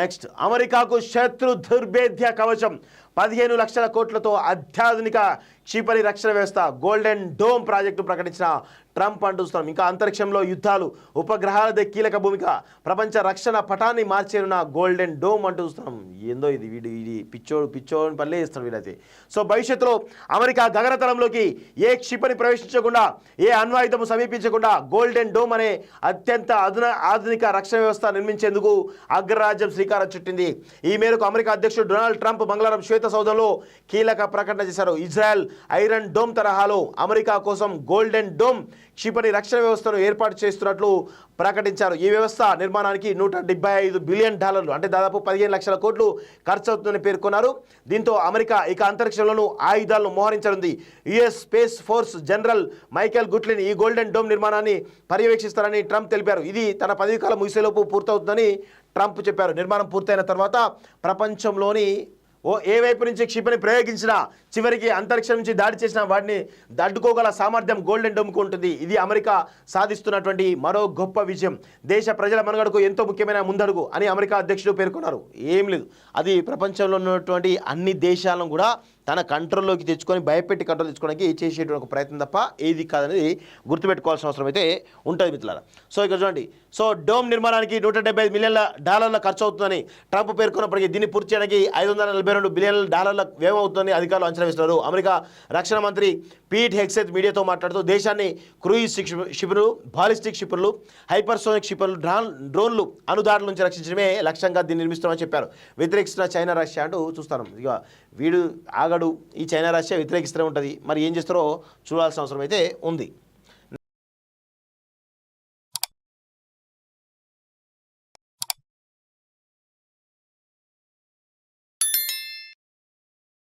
Next, అమెరికాకు శత్రు దుర్భేద్య కవచం 15 లక్షల కోట్లతో అత్యాధునిక క్షిపణి రక్షణ వ్యవస్థ గోల్డెన్ డోమ్ ప్రాజెక్టు ప్రకటించిన ట్రంప్ అంటున్నాం. ఇంకా అంతరిక్షంలో యుద్ధాలు, ఉపగ్రహాలదే కీలక భూమిక, ప్రపంచ రక్షణ పటాన్ని మార్చేరున్న గోల్డెన్ డోమ్ అంటూ చూస్తున్నాం. ఏందో ఇది ఇది పిచ్చోని పల్లె ఇస్తాడు వీడైతే. సో భవిష్యత్తులో అమెరికా గగనతలంలోకి ఏ క్షిపణి ప్రవేశించకుండా, ఏ అణ్వాయుధము సమీపించకుండా గోల్డెన్ డోమ్ అనే అత్యంత ఆధునిక రక్షణ వ్యవస్థ నిర్మించేందుకు అగ్రరాజ్యం శ్రీకారం చుట్టింది. ఈ మేరకు అమెరికా అధ్యక్షుడు డొనాల్డ్ ట్రంప్ మంగళవారం శ్వేత సౌధంలో కీలక ప్రకటన చేశారు. ఇజ్రాయెల్ ఐరన్ డోమ్ తరహాలో అమెరికా కోసం గోల్డెన్ డోమ్ క్షిపణి రక్షణ వ్యవస్థను ఏర్పాటు చేస్తున్నట్లు ప్రకటించారు. ఈ వ్యవస్థ నిర్మాణానికి $175 బిలియన్, అంటే దాదాపు 15 లక్షల కోట్లు ఖర్చు అవుతుందని పేర్కొన్నారు. దీంతో అమెరికా ఇక అంతరిక్షంలోనూ ఆయుధాలను మోహరించనుంది. US space force general Michael Guetlein ఈ గోల్డెన్ డోమ్ నిర్మాణాన్ని పర్యవేక్షిస్తారని ట్రంప్ తెలిపారు. ఇది తన పదవీకాలం ముగిసేలోపు పూర్తవుతుందని ట్రంప్ చెప్పారు. నిర్మాణం పూర్తయిన తర్వాత ప్రపంచంలోని ఏ వైపు నుంచి క్షిపణి ప్రయోగించినా చివరికి అంతరిక్షం నుంచి దాడి చేసిన వాటిని అడ్డుకోగల సామర్థ్యం గోల్డెన్ డోమ్కు ఉంటుంది. ఇది అమెరికా సాధిస్తున్నటువంటి మరో గొప్ప విజయం, దేశ ప్రజల మనుగడకు ఎంతో ముఖ్యమైన ముందడుగు అని అమెరికా అధ్యక్షుడు పేర్కొన్నారు. ఏం లేదు, అది ప్రపంచంలో ఉన్నటువంటి అన్ని దేశాలను కూడా తన కంట్రోల్లోకి తెచ్చుకొని భయపెట్టి కంట్రోల్ తెచ్చుకోవడానికి చేసేటువంటి ఒక ప్రయత్నం తప్ప ఏది కాదనేది గుర్తుపెట్టుకోవాల్సిన అవసరం అయితే ఉంటుంది మిత్రులారా. సో ఇక్కడ చూడండి, సో డోమ్ నిర్మాణానికి $175 మిలియన్ల ఖర్చు అవుతుందని ట్రంప్ పేర్కొన్నప్పటికీ దీన్ని పూర్తి చేయడానికి $542 బిలియన్ల వ్యయం అవుతుందని అధికారులు అంచనా వేస్తున్నారు. అమెరికా రక్షణ మంత్రి పీట్ హెగ్సెత్ మీడియాతో మాట్లాడుతూ దేశాన్ని క్రూయిజ్ క్షిపణులు, బాలిస్టిక్ క్షిపణులు, హైపర్సోనిక్ క్షిపణులు, డ్రోన్లు అణుదాడుల నుంచి రక్షించడమే లక్ష్యంగా దీన్ని నిర్మిస్తున్నామని చెప్పారు. వ్యతిరేకిస్తున్న చైనా, రష్యా అంటూ చూస్తాను. ఇక వీడు ఆగడు, ఈ చైనా రష్యా వ్యతిరేకిస్తూనే ఉంటుంది. మరి ఏం చేస్తారో చూడాల్సిన అవసరం అయితే ఉంది.